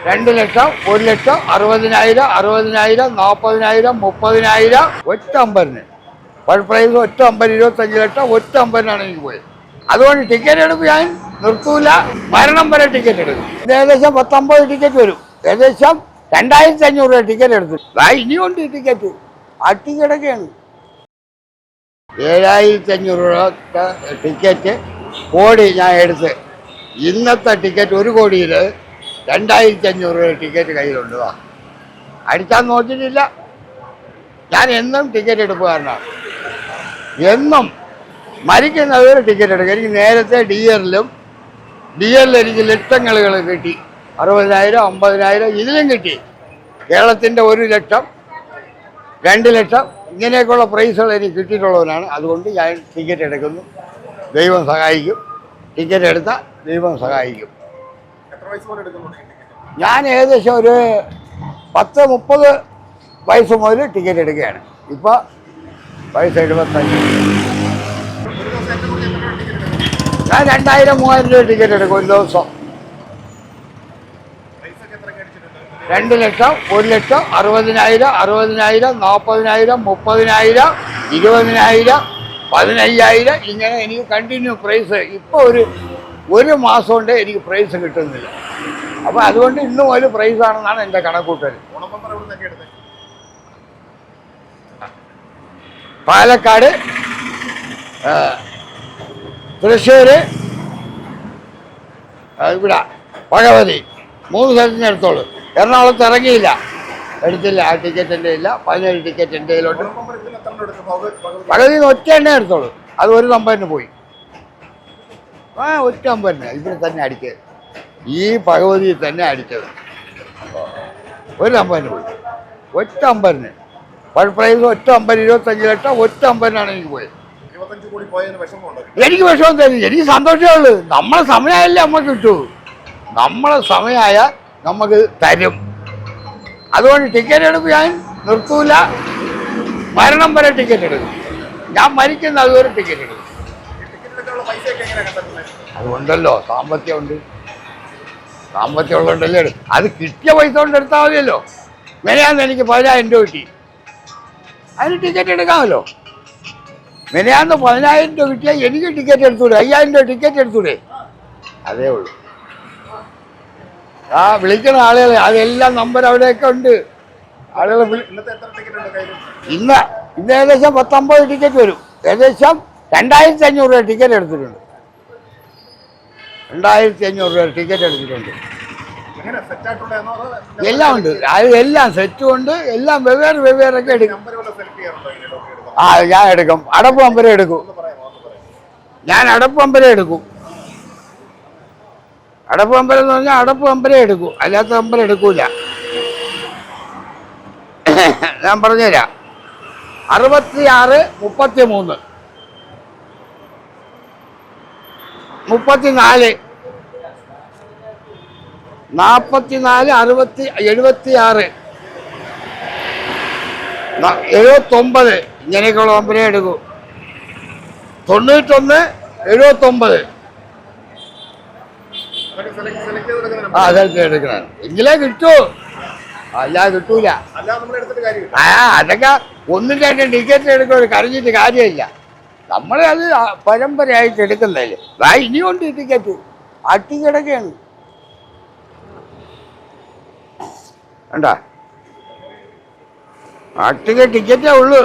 2 ലക്ഷം, 1 ലക്ഷം, 60,000, 40,000, 40,000, 30,000, ഒറ്റ അമ്പതിന്. First prize ഒറ്റ 50, 25 ലക്ഷം ഒറ്റ അമ്പതിനാണ് എനിക്ക് പോയത്. അതുകൊണ്ട് ടിക്കറ്റ് എടുപ്പ് ഞാൻ നിർത്തൂല, മരണം വരെ ടിക്കറ്റ് എടുക്കും. ഇത് ഏകദേശം 19 ടിക്കറ്റ് വരും. ഏകദേശം 2,500 രൂപ ടിക്കറ്റ് എടുത്തു. ഇനിയുണ്ട് ടിക്കറ്റ്, അട്ടിക്കിടക്കാണ്. 7,500 രൂപ ടിക്കറ്റ് കോടി ഞാൻ എടുത്ത്. ഇന്നത്തെ ടിക്കറ്റ് 1 കോടിയിൽ 2,500 രൂപ ടിക്കറ്റ് കയ്യിലുണ്ട്. അടിച്ചാൽ നോക്കിയിട്ടില്ല. ഞാൻ എന്നും ടിക്കറ്റ് എടുപ്പുകാരനാണ്. എന്നും മരിക്കുന്നവർ ടിക്കറ്റ് എടുക്കും. എനിക്ക് നേരത്തെ ഡി എറിൽ എനിക്ക് ലക്ഷങ്ങൾ കിട്ടി. 60,000, 50,000 ഇതിലും കിട്ടി. കേരളത്തിൻ്റെ 1 ലക്ഷം, 2 ലക്ഷം ഇങ്ങനെയൊക്കെയുള്ള പ്രൈസുകൾ എനിക്ക് കിട്ടിയിട്ടുള്ളവനാണ്. അതുകൊണ്ട് ഞാൻ ടിക്കറ്റ് എടുക്കുന്നു. ദൈവം സഹായിക്കും. ടിക്കറ്റ് എടുത്താൽ ദൈവം സഹായിക്കും. ഞാൻ ഏകദേശം ഒരു 10-30 വയസ്സ് മുതൽ ടിക്കറ്റ് എടുക്കുകയാണ്. ഇപ്പോൾ വയസ്സ് 75. ഞാൻ 2,000-3,000 രൂപ ടിക്കറ്റ് എടുക്കും ഒരു ദിവസം. 2 ലക്ഷം, 1 ലക്ഷം, 60,000, 40,000, 40,000, 30,000, 20,000, 15,000 ഇങ്ങനെ എനിക്ക് കണ്ടിന്യൂ പ്രൈസ്. ഇപ്പോൾ ഒരു മാസം കൊണ്ട് എനിക്ക് പ്രൈസ് കിട്ടുന്നില്ല. അപ്പോൾ അതുകൊണ്ട് ഇന്നും ഒരു പ്രൈസാണെന്നാണ് എൻ്റെ കണക്കൂട്ടൽ. പാലക്കാട്, തൃശ്ശൂർ, ഇവിടെ ഭഗവതി 3 സ്ഥലത്തിന് എടുത്തോളൂ. എറണാകുളത്ത് ഇറങ്ങിയില്ല, എടുത്തില്ല. ആ ടിക്കറ്റ് എൻ്റെ ഇല്ല. 17 ടിക്കറ്റ് എൻ്റെ കയ്യിലോട്ട്. ഭഗവതിന്ന് ഒറ്റ എണ്ണേ എടുത്തോളൂ. അത് 1 നമ്പറിന് പോയി. ഒറ്റ നമ്പറിന് ഇവിടെ തന്നെ അടിച്ചത്. ഈ ഭഗവതിയിൽ തന്നെ അടിച്ചത് 1 നമ്പറിന് പോയി. ഒറ്റ നമ്പറിന് ഫസ്റ്റ് പ്രൈസ് ഒറ്റ 50, 25 ലക്ഷം ഒറ്റ നമ്പറിനാണ് എനിക്ക് പോയത്. എനിക്ക് വിഷമം തരില്ല, എനിക്ക് സന്തോഷമേ ഉള്ളൂ. നമ്മളെ സമയമായാലേ നമുക്ക് കിട്ടൂ. നമ്മളെ സമയമായ നമുക്ക് തരും. അതുകൊണ്ട് ടിക്കറ്റ് എടുപ്പ് ഞാൻ നിർത്തൂല, മരണം വരെ ടിക്കറ്റ് എടുക്കും. ഞാൻ മരിക്കുന്ന അതുവരെ ടിക്കറ്റ് എടുക്കും. അതുകൊണ്ടല്ലോ സാമ്പത്തികമുണ്ട്. സാമ്പത്തികം ഉള്ളതുകൊണ്ടല്ലേ എടുക്കും. അത് കിട്ടിയ പൈസ കൊണ്ട് എടുത്താൽ മതിയല്ലോ. മെനയാന്ന് എനിക്ക് 10,000 രൂപ കിട്ടി, അതിന് ടിക്കറ്റ് എടുക്കാമല്ലോ. മെനയാന്ന് 10,000 രൂപ കിട്ടിയാൽ എനിക്ക് ടിക്കറ്റ് എടുത്തൂടെ? 5,000 രൂപ ടിക്കറ്റ് എടുത്തൂടെ? അതേ ഉള്ളൂ. വിളിക്കണ ആളുകൾ അതെല്ലാം നമ്പർ അവിടെയൊക്കെ ഉണ്ട്. ആളുകൾ ഇന്ന് ഏകദേശം 19 ടിക്കറ്റ് വരും. ഏകദേശം 2,500 രൂപ ടിക്കറ്റ് എടുത്തിട്ടുണ്ട്. 2,500 രൂപ ടിക്കറ്റ് എടുത്തിട്ടുണ്ട്. എല്ലാം ഉണ്ട്. അത് എല്ലാം സെറ്റും ഉണ്ട്. എല്ലാം വെവ്വേറൊക്കെ എടുക്കും. ഞാൻ എടുക്കും. അടപ്പ് നമ്പരേ എടുക്കും. ഞാൻ അടപ്പ് നമ്പരേ എടുക്കും. അടപ്പ് നമ്പരം എന്ന് പറഞ്ഞാൽ അടപ്പ് നമ്പരേ എടുക്കും, അല്ലാത്ത നമ്പർ എടുക്കൂല. ഞാൻ പറഞ്ഞുതരാം. 66, 33, 34, 44, 60, 76, 79 ഇങ്ങനെയൊക്കെയുള്ള നമ്പരേ എടുക്കൂ. 91, 79 അതൊക്കെ എടുക്കണം. എങ്കിലേ കിട്ടൂ, അല്ലാതെ കിട്ടൂല. അതൊക്കെ 1-2 ടിക്കറ്റ് എടുക്കുക, കരഞ്ഞിട്ട് കാര്യമില്ല. നമ്മളെ അത് പരമ്പരയായിട്ട് എടുക്കുന്നതല്ലേ. ഇനിയുണ്ട് ടിക്കറ്റ്, അട്ടിക്കിടക്കാണ്. വേണ്ട, അട്ടിക്ക് ടിക്കറ്റേ ഉള്ളൂ.